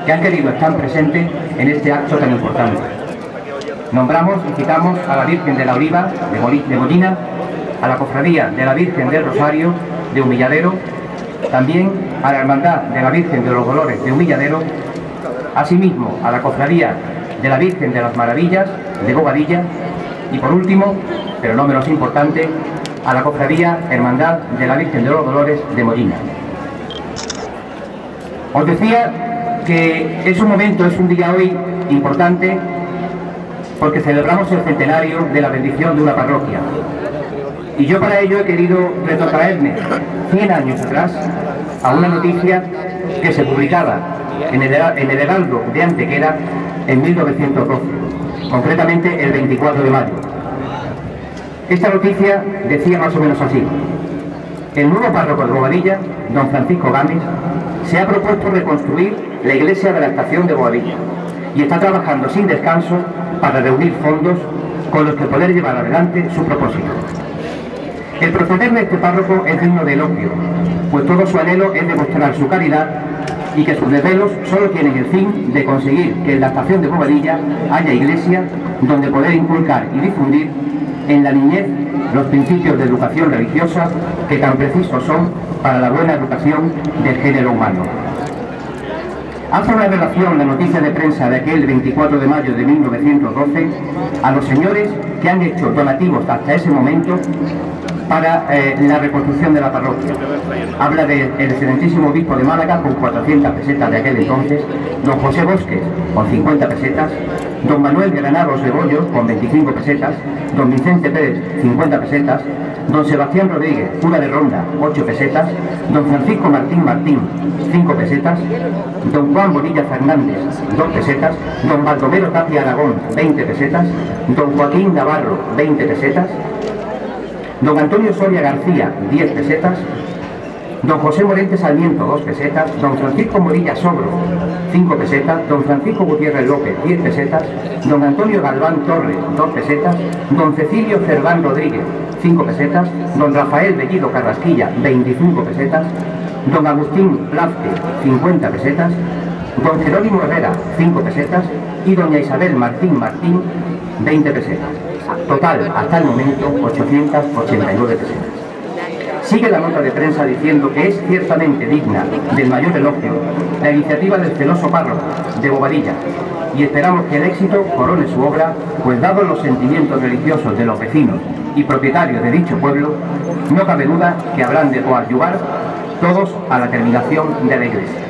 que han querido estar presentes en este acto tan importante. Nombramos y citamos a la Virgen de la Oliva de Molina, a la Cofradía de la Virgen del Rosario de Humilladero, también a la Hermandad de la Virgen de los Dolores de Humilladero, asimismo a la Cofradía de la Virgen de las Maravillas de Bobadilla y por último, pero no menos importante, a la Cofradía Hermandad de la Virgen de los Dolores de Molina. Os decía que es un día hoy importante porque celebramos el centenario de la bendición de una parroquia. Y yo para ello he querido retrotraerme 100 años atrás a una noticia que se publicaba en el Heraldo de Antequera en 1912, concretamente el 24 de mayo. Esta noticia decía más o menos así: el nuevo párroco de Bobadilla, don Francisco Gámez, se ha propuesto reconstruir la iglesia de la estación de Bobadilla y está trabajando sin descanso para reunir fondos con los que poder llevar adelante su propósito. El proceder de este párroco es digno de elogio, pues todo su anhelo es demostrar su caridad y que sus desvelos solo tienen el fin de conseguir que en la estación de Bobadilla haya iglesia donde poder inculcar y difundir en la niñez los principios de educación religiosa que tan precisos son para la buena educación del género humano. Hace una relación la noticia de prensa de aquel 24 de mayo de 1912 a los señores que han hecho donativos hasta ese momento para la reconstrucción de la parroquia. Habla del excelentísimo obispo de Málaga con 400 pesetas de aquel entonces, don José Bosques con 50 pesetas, don Manuel Granados de Bollo con 25 pesetas, don Vicente Pérez 50 pesetas, don Sebastián Rodríguez, cura de Ronda, 8 pesetas, don Francisco Martín 5 pesetas, don Juan Bonilla Fernández 2 pesetas, don Baldomero Tapia Aragón 20 pesetas, don Joaquín Navarro 20 pesetas, don Antonio Soria García 10 pesetas, don José Morente Sarmiento 2 pesetas, don Francisco Morilla Sobro 5 pesetas, don Francisco Gutiérrez López 10 pesetas, don Antonio Galván Torres 2 pesetas, don Cecilio Cerván Rodríguez 5 pesetas, don Rafael Bellido Carrasquilla 25 pesetas, don Agustín Plazque 50 pesetas, don Jerónimo Herrera 5 pesetas y doña Isabel Martín 20 pesetas. Total, hasta el momento, 889 pesetas. Sigue la nota de prensa diciendo que es ciertamente digna del mayor elogio la iniciativa del celoso párroco de Bobadilla y esperamos que el éxito corone su obra, pues dados los sentimientos religiosos de los vecinos y propietarios de dicho pueblo, no cabe duda que habrán de coadyuvar todos a la terminación de la iglesia.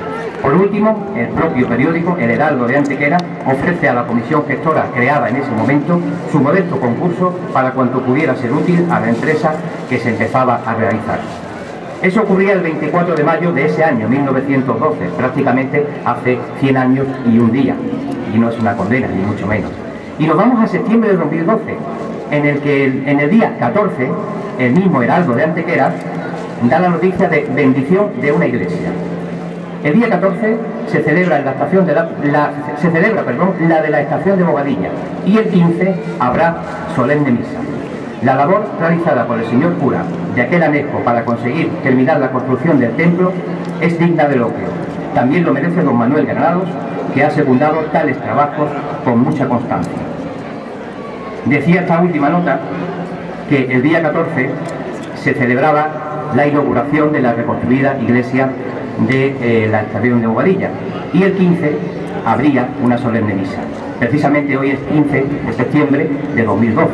Por último, el propio periódico, el Heraldo de Antequera, ofrece a la comisión gestora creada en ese momento su modesto concurso para cuanto pudiera ser útil a la empresa que se empezaba a realizar. Eso ocurría el 24 de mayo de ese año, 1912, prácticamente hace 100 años y un día, y no es una condena, ni mucho menos. Y nos vamos a septiembre de 2012, en el que en el día 14, el mismo Heraldo de Antequera da la noticia de bendición de una iglesia. El día 14 se celebra en la estación la de la estación de Bobadilla y el 15 habrá solemne misa. La labor realizada por el señor cura de aquel anejo para conseguir terminar la construcción del templo es digna de elogio. También lo merece don Manuel Granados, que ha secundado tales trabajos con mucha constancia. Decía esta última nota que el día 14 se celebraba la inauguración de la reconstruida iglesia de la estación de Bobadilla y el 15 habría una solemne misa. Precisamente hoy es 15 de septiembre de 2012.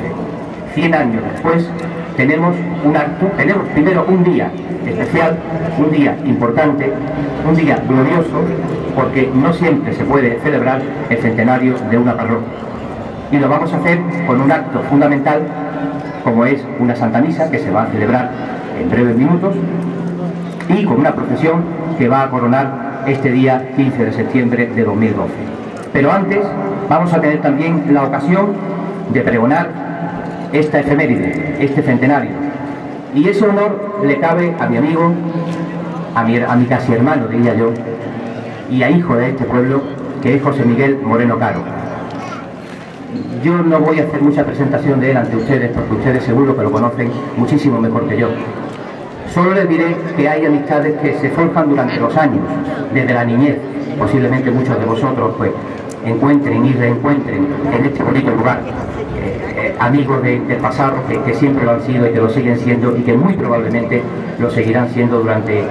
100 años después tenemos un acto, tenemos primero un día especial, un día importante, un día glorioso, porque no siempre se puede celebrar el centenario de una parroquia. Y lo vamos a hacer con un acto fundamental, como es una Santa Misa que se va a celebrar en breves minutos y con una procesión que va a coronar este día 15 de septiembre de 2012. Pero antes vamos a tener también la ocasión de pregonar esta efeméride, este centenario. Y ese honor le cabe a mi amigo, a mi casi hermano, diría yo, y a hijo de este pueblo, que es José Miguel Moreno Caro. Yo no voy a hacer mucha presentación de él ante ustedes, porque ustedes seguro que lo conocen muchísimo mejor que yo. Solo les diré que hay amistades que se forjan durante los años, desde la niñez, posiblemente muchos de vosotros pues encuentren y reencuentren en este bonito lugar amigos del pasado que siempre lo han sido y que lo siguen siendo y que muy probablemente lo seguirán siendo durante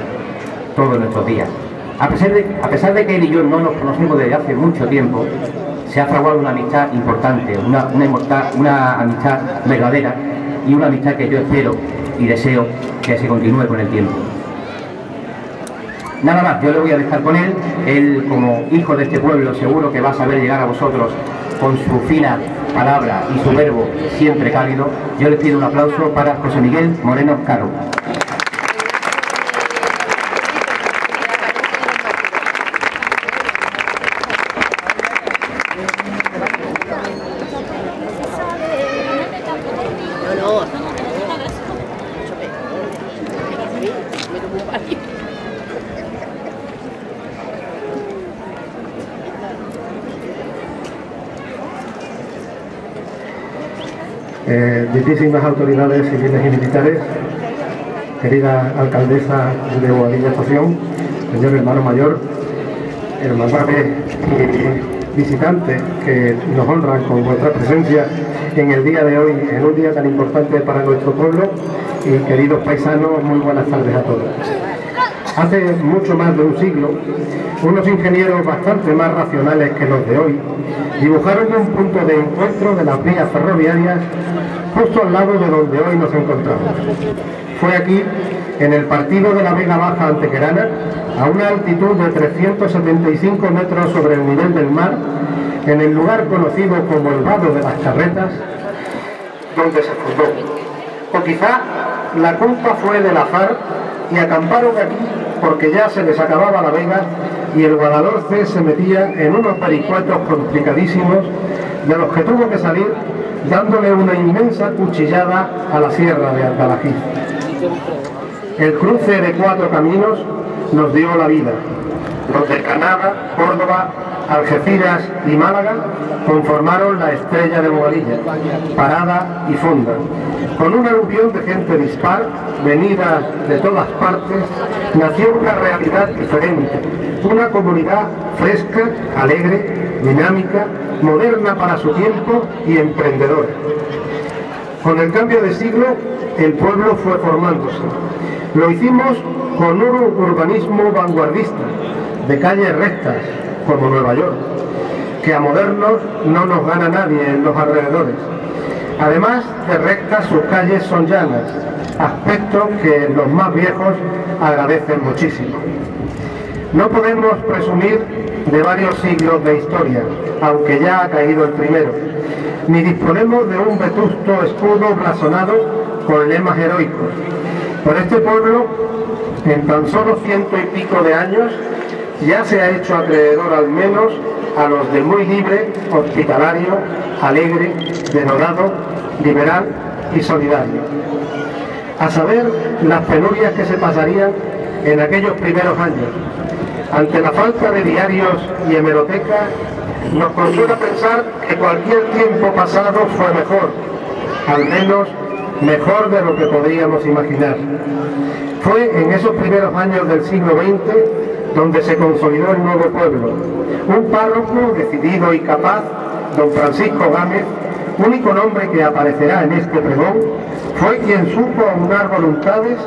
todos nuestros días. A pesar de que él y yo no nos conocemos desde hace mucho tiempo, se ha fraguado una amistad importante, una amistad verdadera y una amistad que yo espero y deseo que se continúe con el tiempo. Nada más, yo le voy a dejar con él. Él, como hijo de este pueblo, seguro que va a saber llegar a vosotros con su fina palabra y su verbo siempre cálido. Yo les pido un aplauso para José Miguel Moreno Caro. Distinguidas autoridades civiles y militares, querida alcaldesa de Boadilla Estación, señor hermano mayor, hermandades y visitantes que nos honran con vuestra presencia en el día de hoy, en un día tan importante para nuestro pueblo, y queridos paisanos, muy buenas tardes a todos. Hace mucho más de un siglo, unos ingenieros bastante más racionales que los de hoy dibujaron un punto de encuentro de las vías ferroviarias justo al lado de donde hoy nos encontramos. Fue aquí, en el partido de la Vega Baja Antequerana, a una altitud de 375 metros sobre el nivel del mar, en el lugar conocido como el Vado de las Carretas, donde se fundó. O quizá la culpa fue del azar y acamparon aquí porque ya se les acababa la vega y el Guadalhorce se metía en unos vericuetos complicadísimos de los que tuvo que salir dándole una inmensa cuchillada a la sierra de Alcalajiz. El cruce de 4 caminos nos dio la vida. Los de Granada, Córdoba, Algeciras y Málaga conformaron la estrella de Boadilla, parada y fonda. Con un aluvión de gente dispar, venida de todas partes, nació una realidad diferente, una comunidad fresca, alegre, dinámica, moderna para su tiempo y emprendedora. Con el cambio de siglo, el pueblo fue formándose. Lo hicimos con un urbanismo vanguardista, de calles rectas, como Nueva York, que a modernos no nos gana nadie en los alrededores. Además de rectas, sus calles son llanas, aspecto que los más viejos agradecen muchísimo. No podemos presumir de varios siglos de historia, aunque ya ha caído el primero, ni disponemos de un vetusto escudo blasonado con lemas heroicos. Por este pueblo, en tan solo 100 y pico de años, ya se ha hecho acreedor al menos a los de muy libre, hospitalario, alegre, denodado, liberal y solidario. A saber, las penurias que se pasarían en aquellos primeros años. Ante la falta de diarios y hemeroteca, nos consuela pensar que cualquier tiempo pasado fue mejor, al menos mejor de lo que podríamos imaginar. Fue en esos primeros años del siglo XX donde se consolidó el nuevo pueblo. Un párroco decidido y capaz, don Francisco Gámez, único nombre que aparecerá en este pregón, fue quien supo aunar voluntades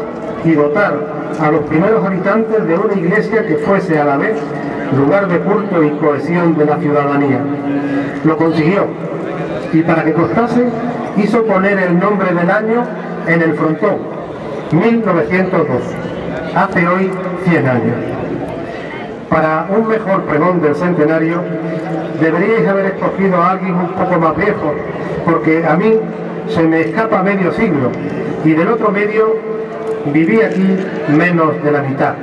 y dotar a los primeros habitantes de una iglesia que fuese a la vez lugar de culto y cohesión de la ciudadanía. Lo consiguió, y para que costase, hizo poner el nombre del año en el frontón, 1902, hace hoy 100 años. Para un mejor pregón del centenario, deberíais haber escogido a alguien un poco más viejo, porque a mí se me escapa medio siglo, y del otro medio viví aquí menos de la mitad.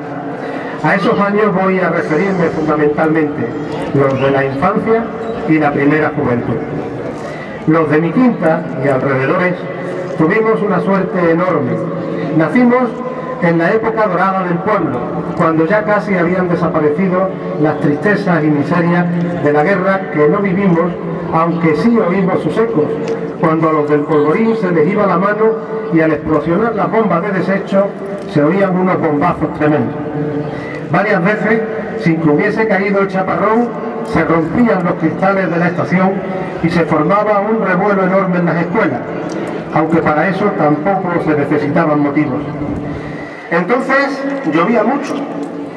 A esos años voy a referirme fundamentalmente, los de la infancia y la primera juventud. Los de mi quinta y alrededores tuvimos una suerte enorme. Nacimos en la época dorada del pueblo, cuando ya casi habían desaparecido las tristezas y miserias de la guerra que no vivimos, aunque sí oímos sus ecos, cuando a los del polvorín se les iba la mano y al explosionar las bombas de desecho se oían unos bombazos tremendos. Varias veces sin que hubiese caído el chaparrón, se rompían los cristales de la estación y se formaba un revuelo enorme en las escuelas, aunque para eso tampoco se necesitaban motivos. Entonces llovía mucho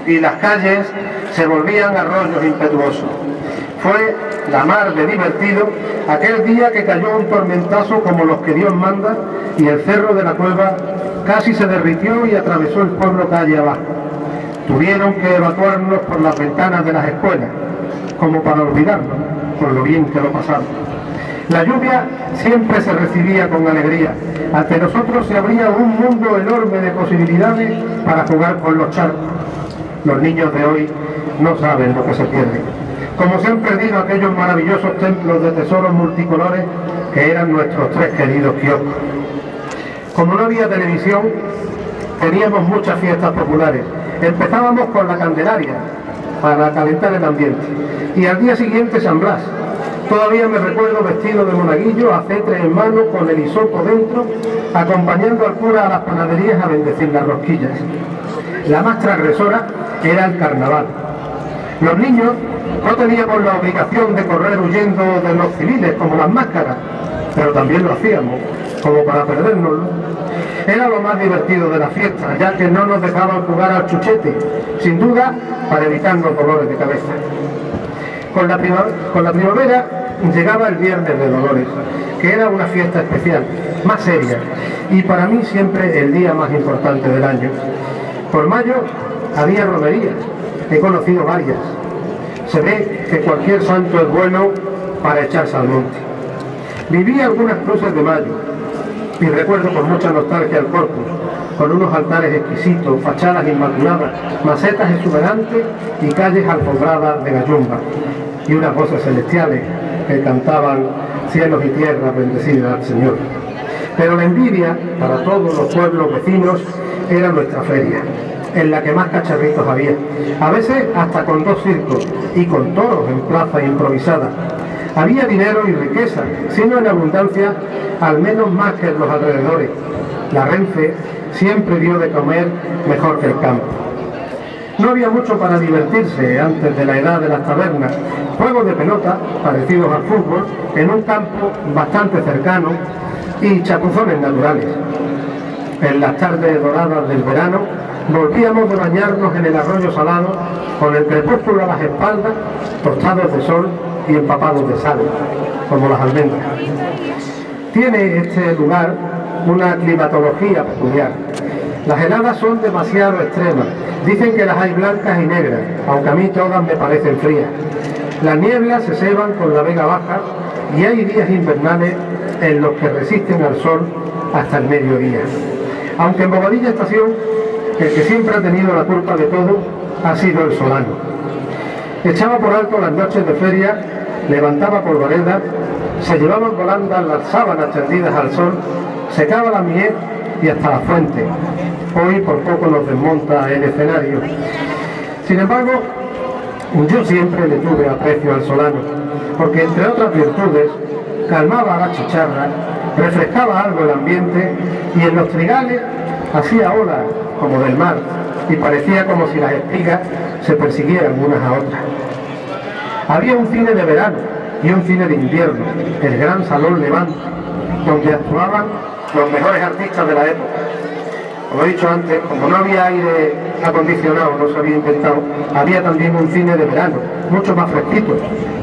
y las calles se volvían arroyos impetuosos. Fue la mar de divertido aquel día que cayó un tormentazo como los que Dios manda y el cerro de la Cueva casi se derritió y atravesó el pueblo calle abajo. Tuvieron que evacuarnos por las ventanas de las escuelas, como para olvidarnos, por lo bien que lo pasamos. La lluvia siempre se recibía con alegría. Ante nosotros se abría un mundo enorme de posibilidades para jugar con los charcos. Los niños de hoy no saben lo que se pierde. Como se han perdido aquellos maravillosos templos de tesoros multicolores que eran nuestros tres queridos kioscos. Como no había televisión, teníamos muchas fiestas populares. Empezábamos con la Candelaria, para calentar el ambiente, y al día siguiente San Blas. Todavía me recuerdo vestido de monaguillo, aceite en mano, con el hisopo dentro, acompañando al cura a las panaderías a bendecir las rosquillas. La más transgresora era el carnaval. Los niños no teníamos la obligación de correr huyendo de los civiles como las máscaras, pero también lo hacíamos, como para perdérnoslo. Era lo más divertido de la fiesta, ya que no nos dejaban jugar al chuchete, sin duda para evitarnos dolores de cabeza. Con la primavera llegaba el Viernes de Dolores, que era una fiesta especial, más seria, y para mí siempre el día más importante del año. Por mayo había romerías, he conocido varias. Se ve que cualquier santo es bueno para echarse al monte. Viví algunas cruces de mayo y recuerdo con mucha nostalgia el Corpus, con unos altares exquisitos, fachadas inmaculadas, macetas exuberantes y calles alfombradas de gallumba, y unas voces celestiales que cantaban cielos y tierras bendecidas al Señor. Pero la envidia para todos los pueblos vecinos era nuestra feria, en la que más cacharritos había, a veces hasta con 2 circos y con toros en plaza improvisada. Había dinero y riqueza, sino en abundancia, al menos más que en los alrededores. La Renfe siempre dio de comer mejor que el campo. No había mucho para divertirse antes de la edad de las tabernas. Juegos de pelota, parecidos al fútbol, en un campo bastante cercano, y chapuzones naturales. En las tardes doradas del verano, volvíamos de bañarnos en el arroyo salado, con el crepúsculo a las espaldas, tostados de sol y empapados de sal, como las almendras. Tiene este lugar una climatología peculiar. Las heladas son demasiado extremas. Dicen que las hay blancas y negras, aunque a mí todas me parecen frías. Las nieblas se ceban con la vega baja y hay días invernales en los que resisten al sol hasta el mediodía. Aunque en Bobadilla Estación, el que siempre ha tenido la culpa de todo ha sido el solano. Echaba por alto las noches de feria, levantaba polvareda, se llevaban volando las sábanas tendidas al sol, secaba la miel y hasta la fuente. Hoy por poco nos desmonta el escenario. Sin embargo, yo siempre le tuve aprecio al solano, porque entre otras virtudes, calmaba la chicharra, refrescaba algo el ambiente y en los trigales hacía olas como del mar y parecía como si las espigas se persiguieran unas a otras. Había un cine de verano y un cine de invierno, el Gran Salón Levante, donde actuaban los mejores artistas de la época. Como he dicho antes, como no había aire acondicionado, no se había inventado, había también un cine de verano, mucho más fresquito,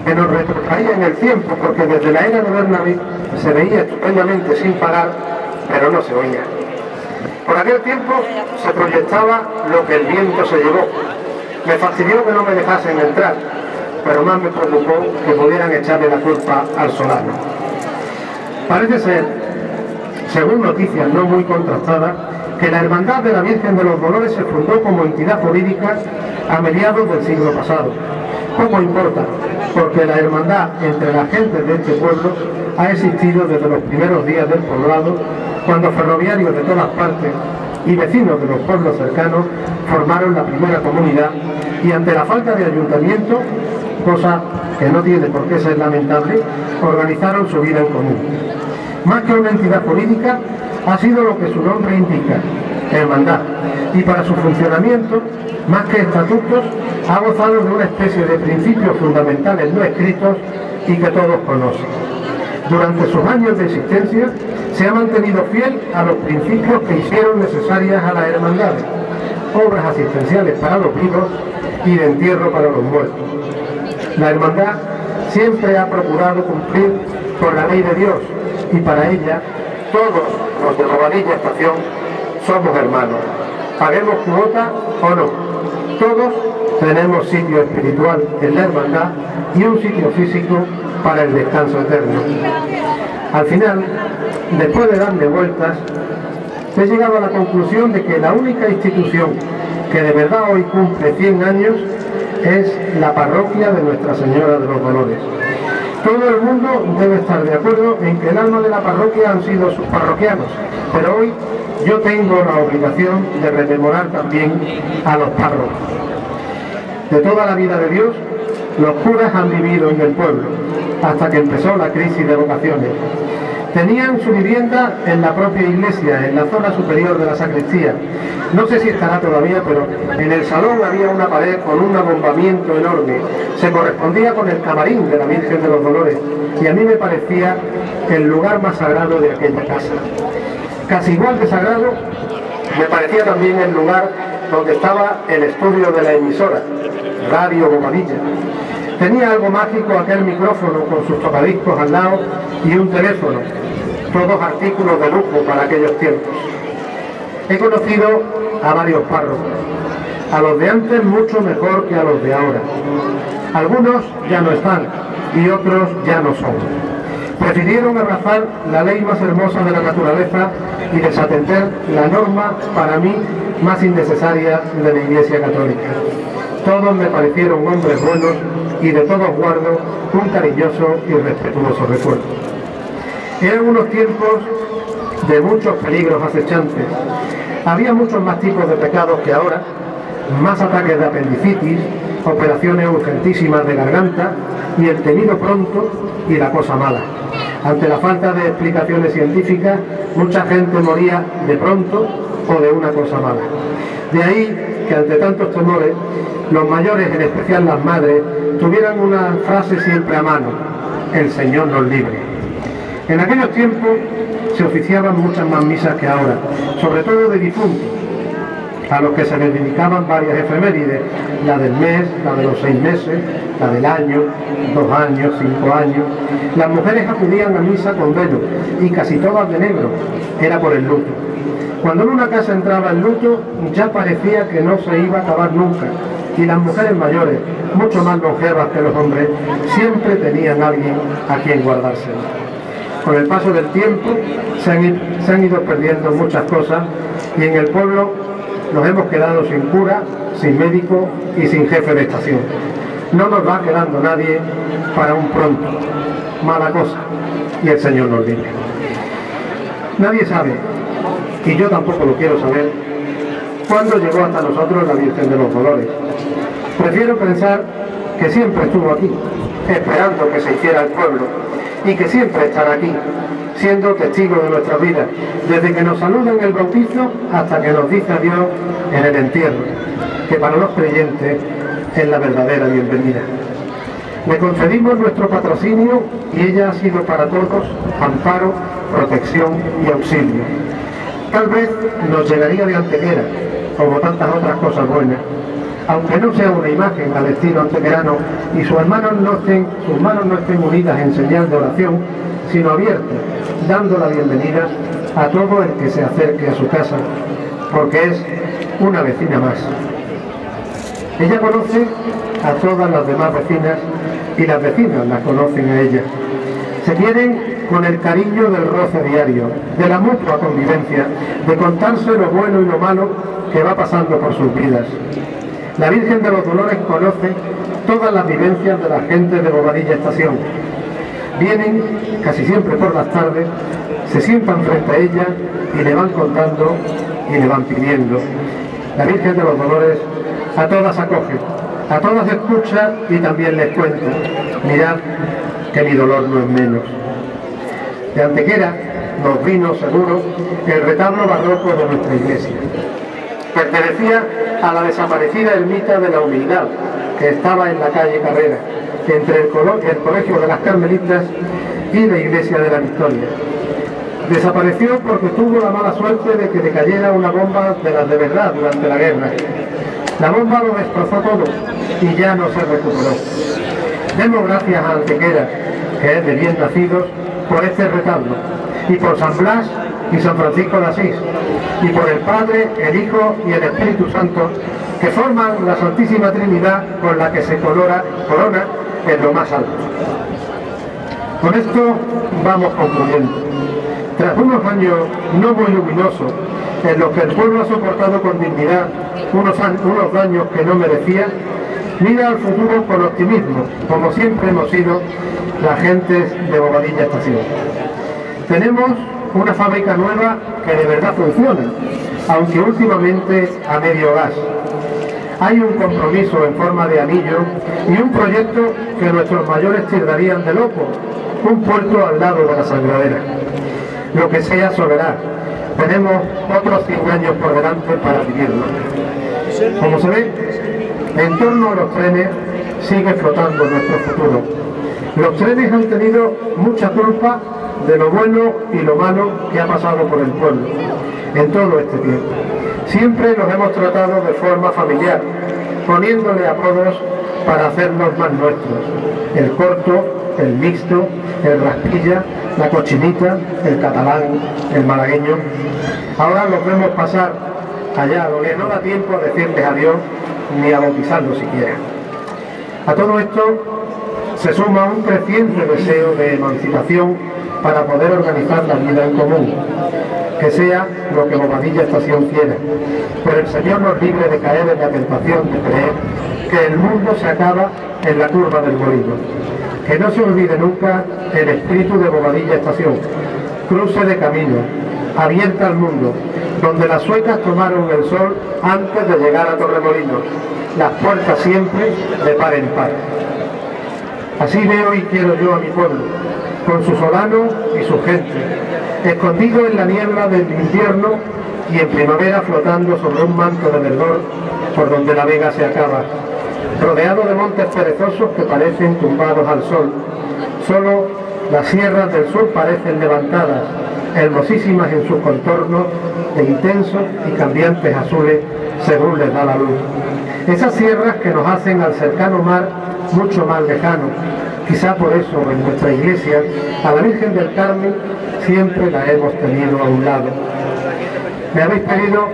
que nos retrotraía en el tiempo, porque desde la era de Bernabé se veía estupendamente sin pagar, pero no se oía. Por aquel tiempo se proyectaba lo que el viento se llevó. Me fastidió que no me dejasen entrar, pero más me preocupó que pudieran echarle la culpa al solano. Parece ser, según noticias no muy contrastadas, que la Hermandad de la Virgen de los Dolores se fundó como entidad jurídica a mediados del siglo pasado. Poco importa, porque la hermandad entre las gentes de este pueblo ha existido desde los primeros días del poblado, cuando ferroviarios de todas partes y vecinos de los pueblos cercanos formaron la primera comunidad y ante la falta de ayuntamiento, cosa que no tiene por qué ser lamentable, organizaron su vida en común. Más que una entidad jurídica, ha sido lo que su nombre indica, hermandad, y para su funcionamiento, más que estatutos, ha gozado de una especie de principios fundamentales no escritos y que todos conocen. Durante sus años de existencia se ha mantenido fiel a los principios que hicieron necesarias a las hermandades, obras asistenciales para los vivos y de entierro para los muertos. La hermandad siempre ha procurado cumplir con la ley de Dios y para ella todos los de Bobadilla Estación somos hermanos. Paguemos cuota o no, todos tenemos sitio espiritual en la hermandad y un sitio físico para el descanso eterno. Al final, después de darle vueltas, he llegado a la conclusión de que la única institución que de verdad hoy cumple 100 años es la parroquia de Nuestra Señora de los Dolores. Todo el mundo debe estar de acuerdo en que el alma de la parroquia han sido sus parroquianos, pero hoy yo tengo la obligación de rememorar también a los párrocos. De toda la vida de Dios, los curas han vivido en el pueblo, hasta que empezó la crisis de vocaciones. Tenían su vivienda en la propia iglesia, en la zona superior de la sacristía. No sé si estará todavía, pero en el salón había una pared con un abombamiento enorme. Se correspondía con el camarín de la Virgen de los Dolores y a mí me parecía el lugar más sagrado de aquella casa. Casi igual de sagrado me parecía también el lugar donde estaba el estudio de la emisora, Radio Bobadilla. Tenía algo mágico aquel micrófono con sus tocadiscos al lado y un teléfono, todos artículos de lujo para aquellos tiempos. He conocido a varios párrocos, a los de antes mucho mejor que a los de ahora. Algunos ya no están y otros ya no son. Prefirieron abrazar la ley más hermosa de la naturaleza y desatender la norma para mí más innecesaria de la Iglesia Católica. Todos me parecieron hombres buenos y de todos guardo un cariñoso y respetuoso recuerdo. Eran unos tiempos de muchos peligros acechantes. Había muchos más tipos de pecados que ahora, más ataques de apendicitis, operaciones urgentísimas de garganta y el tenido pronto y la cosa mala. Ante la falta de explicaciones científicas, mucha gente moría de pronto o de una cosa mala. De ahí que ante tantos temores, los mayores, en especial las madres, tuvieran una frase siempre a mano: el Señor nos libre. En aquellos tiempos se oficiaban muchas más misas que ahora, sobre todo de difuntos, a los que se les dedicaban varias efemérides, la del mes, la de los 6 meses, la del año, 2 años, 5 años. Las mujeres acudían a misa con velo, y casi todas de negro, era por el luto. Cuando en una casa entraba el luto, ya parecía que no se iba a acabar nunca, y las mujeres mayores, mucho más longevas que los hombres, siempre tenían a alguien a quien guardárselo. Con el paso del tiempo se han ido perdiendo muchas cosas y en el pueblo nos hemos quedado sin cura, sin médico y sin jefe de estación. No nos va quedando nadie para un pronto. Mala cosa, y el Señor nos libre. Nadie sabe, y yo tampoco lo quiero saber, cuándo llegó hasta nosotros la Virgen de los Dolores. Prefiero pensar que siempre estuvo aquí, esperando que se hiciera el pueblo, y que siempre estará aquí, siendo testigo de nuestras vidas, desde que nos saluda en el bautizo hasta que nos dice adiós en el entierro, que para los creyentes es la verdadera bienvenida. Le concedimos nuestro patrocinio y ella ha sido para todos amparo, protección y auxilio. Tal vez nos llegaría de Antequera, como tantas otras cosas buenas, aunque no sea una imagen al estilo antequerano y sus manos no estén unidas en señal de oración, sino abiertas, dando la bienvenida a todo el que se acerque a su casa, porque es una vecina más. Ella conoce a todas las demás vecinas y las vecinas la conocen a ella. Se quieren con el cariño del roce diario, de la mutua convivencia, de contarse lo bueno y lo malo que va pasando por sus vidas. La Virgen de los Dolores conoce todas las vivencias de la gente de Bobadilla Estación. Vienen casi siempre por las tardes, se sientan frente a ella y le van contando y le van pidiendo. La Virgen de los Dolores a todas acoge, a todas escucha y también les cuenta: mirad que mi dolor no es menos. De Antequera nos vino seguro el retablo barroco de nuestra iglesia. Pertenecía a la desaparecida ermita de la Humildad, que estaba en la calle Carrera, entre el Colegio de las Carmelitas y la Iglesia de la Victoria. Desapareció porque tuvo la mala suerte de que le cayera una bomba de las de verdad durante la guerra. La bomba lo destrozó todo y ya no se recuperó. Demos gracias a Antequera, que es de bien nacidos, por este retablo, y por San Blas y San Francisco de Asís, y por el Padre, el Hijo y el Espíritu Santo, que forman la Santísima Trinidad con la que se corona en lo más alto. Con esto vamos concluyendo. Tras unos años no muy luminosos, en los que el pueblo ha soportado con dignidad unos daños que no merecía, mira al futuro con optimismo, como siempre hemos sido las gentes de Bobadilla Estación. Tenemos una fábrica nueva que de verdad funciona, aunque últimamente a medio gas. Hay un compromiso en forma de anillo y un proyecto que nuestros mayores tildarían de loco, un puerto al lado de la Sangradera. Lo que sea soberano. Tenemos otros 100 años por delante para vivirlo. Como se ve, en torno a los trenes sigue flotando nuestro futuro. Los trenes han tenido mucha culpa de lo bueno y lo malo que ha pasado por el pueblo en todo este tiempo. Siempre los hemos tratado de forma familiar, poniéndole apodos para hacernos más nuestros. El corto, el mixto, el raspilla, la cochinita, el catalán, el malagueño. Ahora los vemos pasar allá donde no da tiempo a decirles adiós ni a bautizarlos siquiera. A todo esto se suma un creciente deseo de emancipación para poder organizar la vida en común, que sea lo que Bobadilla Estación quiera, pero el Señor nos libre de caer en la tentación de creer que el mundo se acaba en la curva del molino. Que no se olvide nunca el espíritu de Bobadilla Estación, cruce de camino, abierta al mundo, donde las suecas tomaron el sol antes de llegar a Torremolinos, las puertas siempre de par en par. Así veo y quiero yo a mi pueblo, con su solano y su gente, escondido en la niebla del invierno y en primavera flotando sobre un manto de verdor por donde la vega se acaba, rodeado de montes perezosos que parecen tumbados al sol. Solo las sierras del sur parecen levantadas, hermosísimas en sus contornos de intensos y cambiantes azules según les da la luz. Esas sierras que nos hacen al cercano mar mucho más lejano. Quizá por eso en nuestra iglesia a la Virgen del Carmen siempre la hemos tenido a un lado. Me habéis pedido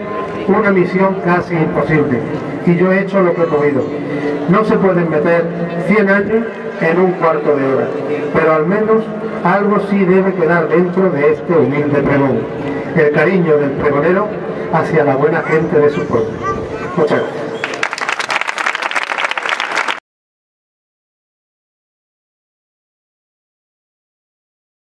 una misión casi imposible y yo he hecho lo que he podido. No se pueden meter 100 años en un cuarto de hora, pero al menos algo sí debe quedar dentro de este humilde pregón, el cariño del pregonero hacia la buena gente de su pueblo. Muchas gracias.